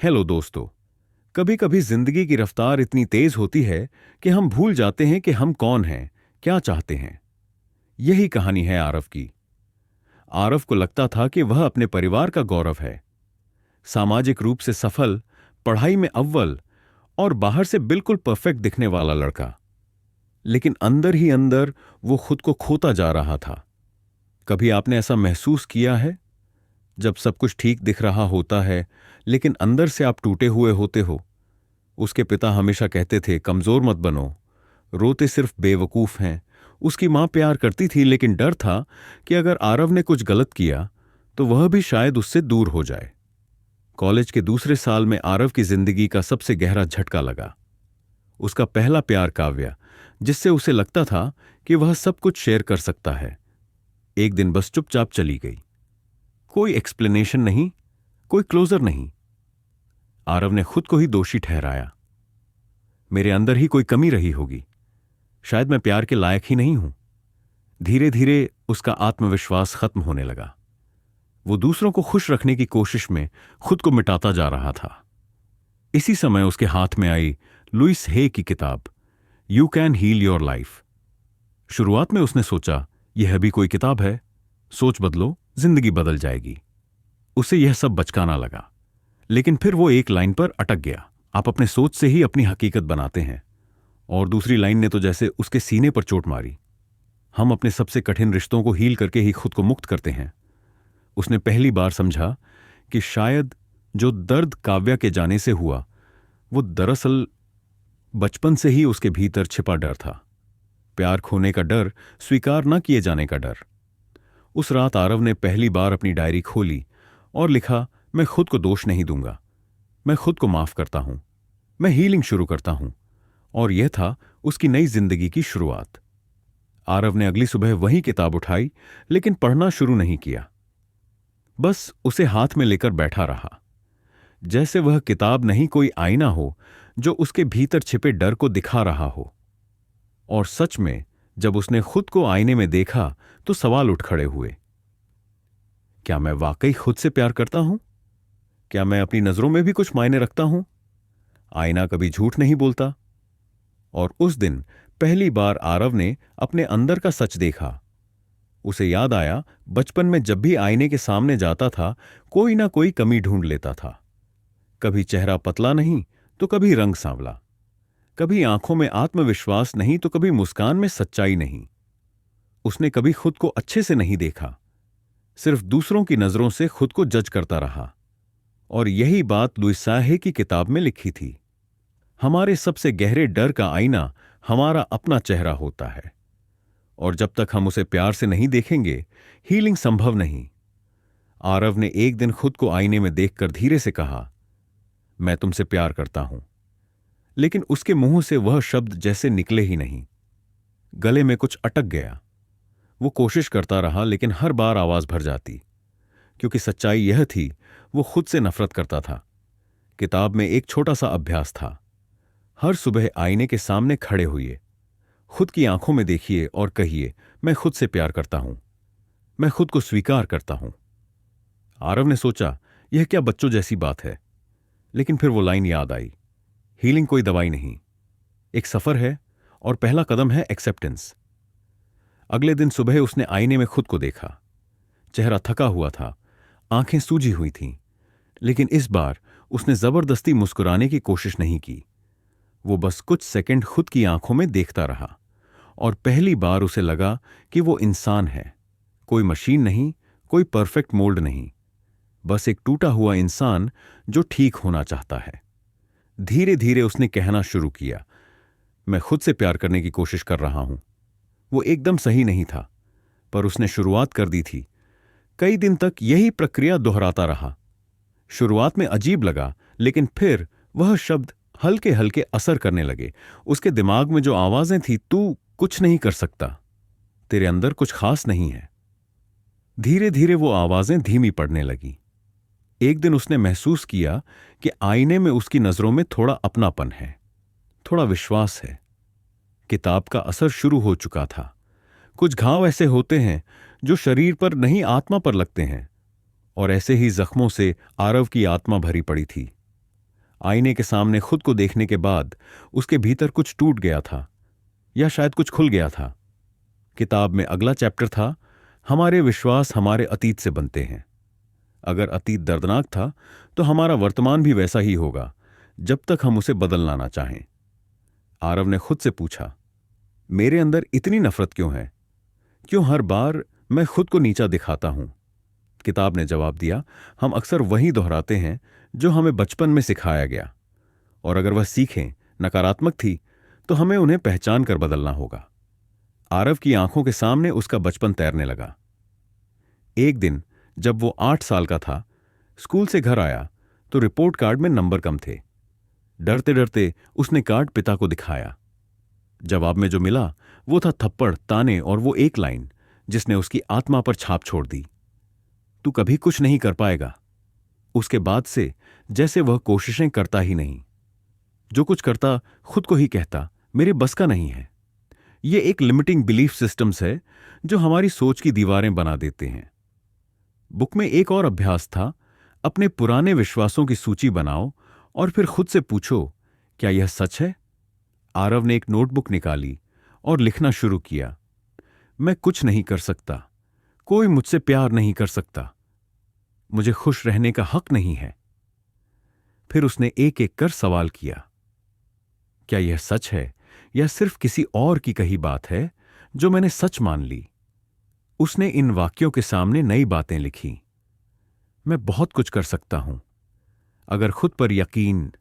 Hello दोस्तों। कभी कभी जिंदगी की रफ्तार इतनी तेज होती है कि हम भूल जाते हैं कि हम कौन हैं, क्या चाहते हैं। यही कहानी है आरव की। आरव को लगता था कि वह अपने परिवार का गौरव है, सामाजिक रूप से सफल, पढ़ाई में अव्वल और बाहर से बिल्कुल परफेक्ट दिखने वाला लड़का। लेकिन अंदर ही अंदर वो खुद को खोता जा रहा था। कभी आपने ऐसा महसूस किया है, जब सब कुछ ठीक दिख रहा होता है लेकिन अंदर से आप टूटे हुए होते हो। उसके पिता हमेशा कहते थे, कमजोर मत बनो, रोते सिर्फ बेवकूफ हैं। उसकी मां प्यार करती थी लेकिन डर था कि अगर आरव ने कुछ गलत किया तो वह भी शायद उससे दूर हो जाए। कॉलेज के दूसरे साल में आरव की जिंदगी का सबसे गहरा झटका लगा। उसका पहला प्यार काव्या, जिससे उसे लगता था कि वह सब कुछ शेयर कर सकता है, एक दिन बस चुपचाप चली गई। कोई एक्सप्लेनेशन नहीं, कोई क्लोजर नहीं। आरव ने खुद को ही दोषी ठहराया। मेरे अंदर ही कोई कमी रही होगी, शायद मैं प्यार के लायक ही नहीं हूं। धीरे धीरे उसका आत्मविश्वास खत्म होने लगा। वो दूसरों को खुश रखने की कोशिश में खुद को मिटाता जा रहा था। इसी समय उसके हाथ में आई लुइस हे की किताब you can heal your life. शुरुआत में उसने सोचा, यह भी कोई किताब है, सोच बदलो जिंदगी बदल जाएगी। उसे यह सब बचकाना लगा। लेकिन फिर वो एक लाइन पर अटक गया, आप अपने सोच से ही अपनी हकीकत बनाते हैं। और दूसरी लाइन ने तो जैसे उसके सीने पर चोट मारी, हम अपने सबसे कठिन रिश्तों को हील करके ही खुद को मुक्त करते हैं। उसने पहली बार समझा कि शायद जो दर्द काव्या के जाने से हुआ, वो दरअसल बचपन से ही उसके भीतर छिपा डर था। प्यार खोने का डर, स्वीकार न किए जाने का डर। उस रात आरव ने पहली बार अपनी डायरी खोली और लिखा, मैं खुद को दोष नहीं दूंगा, मैं खुद को माफ करता हूं, मैं हीलिंग शुरू करता हूं। और यह था उसकी नई जिंदगी की शुरुआत। आरव ने अगली सुबह वही किताब उठाई, लेकिन पढ़ना शुरू नहीं किया। बस उसे हाथ में लेकर बैठा रहा, जैसे वह किताब नहीं कोई आईना हो जो उसके भीतर छिपे डर को दिखा रहा हो। और सच में जब उसने खुद को आईने में देखा तो सवाल उठ खड़े हुए। क्या मैं वाकई खुद से प्यार करता हूं? क्या मैं अपनी नजरों में भी कुछ मायने रखता हूं? आईना कभी झूठ नहीं बोलता। और उस दिन पहली बार आरव ने अपने अंदर का सच देखा। उसे याद आया, बचपन में जब भी आईने के सामने जाता था, कोई ना कोई कमी ढूंढ लेता था। कभी चेहरा पतला नहीं तो कभी रंग सांवला, कभी आंखों में आत्मविश्वास नहीं तो कभी मुस्कान में सच्चाई नहीं। उसने कभी खुद को अच्छे से नहीं देखा, सिर्फ दूसरों की नजरों से खुद को जज करता रहा। और यही बात लुइसा हे की किताब में लिखी थी, हमारे सबसे गहरे डर का आईना हमारा अपना चेहरा होता है। और जब तक हम उसे प्यार से नहीं देखेंगे, हीलिंग संभव नहीं। आरव ने एक दिन खुद को आईने में देखकर धीरे से कहा, मैं तुमसे प्यार करता हूं। लेकिन उसके मुंह से वह शब्द जैसे निकले ही नहीं। गले में कुछ अटक गया। वो कोशिश करता रहा लेकिन हर बार आवाज भर जाती, क्योंकि सच्चाई यह थी, वो खुद से नफरत करता था। किताब में एक छोटा सा अभ्यास था, हर सुबह आईने के सामने खड़े होइए, खुद की आंखों में देखिए और कहिए, मैं खुद से प्यार करता हूं, मैं खुद को स्वीकार करता हूं। आरव ने सोचा, यह क्या बच्चों जैसी बात है। लेकिन फिर वो लाइन याद आई, हीलिंग कोई दवाई नहीं, एक सफर है और पहला कदम है एक्सेप्टेंस। अगले दिन सुबह उसने आईने में खुद को देखा। चेहरा थका हुआ था, आंखें सूजी हुई थीं, लेकिन इस बार उसने जबरदस्ती मुस्कुराने की कोशिश नहीं की। वो बस कुछ सेकंड खुद की आंखों में देखता रहा। और पहली बार उसे लगा कि वो इंसान है, कोई मशीन नहीं, कोई परफेक्ट मोल्ड नहीं, बस एक टूटा हुआ इंसान जो ठीक होना चाहता है। धीरे धीरे उसने कहना शुरू किया, मैं खुद से प्यार करने की कोशिश कर रहा हूं। वो एकदम सही नहीं था, पर उसने शुरुआत कर दी थी। कई दिन तक यही प्रक्रिया दोहराता रहा। शुरुआत में अजीब लगा, लेकिन फिर वह शब्द हल्के हल्के असर करने लगे। उसके दिमाग में जो आवाजें थी, तू कुछ नहीं कर सकता, तेरे अंदर कुछ खास नहीं है, धीरे धीरे वो आवाजें धीमी पड़ने लगी। एक दिन उसने महसूस किया कि आईने में उसकी नजरों में थोड़ा अपनापन है, थोड़ा विश्वास है। किताब का असर शुरू हो चुका था। कुछ घाव ऐसे होते हैं जो शरीर पर नहीं, आत्मा पर लगते हैं। और ऐसे ही जख्मों से आरव की आत्मा भरी पड़ी थी। आईने के सामने खुद को देखने के बाद उसके भीतर कुछ टूट गया था, या शायद कुछ खुल गया था। किताब में अगला चैप्टर था, हमारे विश्वास हमारे अतीत से बनते हैं। अगर अतीत दर्दनाक था तो हमारा वर्तमान भी वैसा ही होगा, जब तक हम उसे बदलना ना चाहें। आरव ने खुद से पूछा, मेरे अंदर इतनी नफरत क्यों है? क्यों हर बार मैं खुद को नीचा दिखाता हूं? किताब ने जवाब दिया, हम अक्सर वही दोहराते हैं जो हमें बचपन में सिखाया गया, और अगर वह सीखें नकारात्मक थी तो हमें उन्हें पहचान कर बदलना होगा। आरव की आंखों के सामने उसका बचपन तैरने लगा। एक दिन जब वो 8 साल का था, स्कूल से घर आया तो रिपोर्ट कार्ड में नंबर कम थे। डरते डरते उसने कार्ड पिता को दिखाया। जवाब में जो मिला वो था थप्पड़, ताने और वो एक लाइन जिसने उसकी आत्मा पर छाप छोड़ दी, तू कभी कुछ नहीं कर पाएगा। उसके बाद से जैसे वह कोशिशें करता ही नहीं। जो कुछ करता खुद को ही कहता, मेरे बस का नहीं है। ये एक लिमिटिंग बिलीफ सिस्टम्स है जो हमारी सोच की दीवारें बना देते हैं। बुक में एक और अभ्यास था, अपने पुराने विश्वासों की सूची बनाओ और फिर खुद से पूछो, क्या यह सच है? आरव ने एक नोटबुक निकाली और लिखना शुरू किया। मैं कुछ नहीं कर सकता, कोई मुझसे प्यार नहीं कर सकता, मुझे खुश रहने का हक नहीं है। फिर उसने एक एक कर सवाल किया, क्या यह सच है या सिर्फ किसी और की कही बात है जो मैंने सच मान ली? उसने इन वाक्यों के सामने नई बातें लिखी। मैं बहुत कुछ कर सकता हूं, अगर खुद पर यकीन,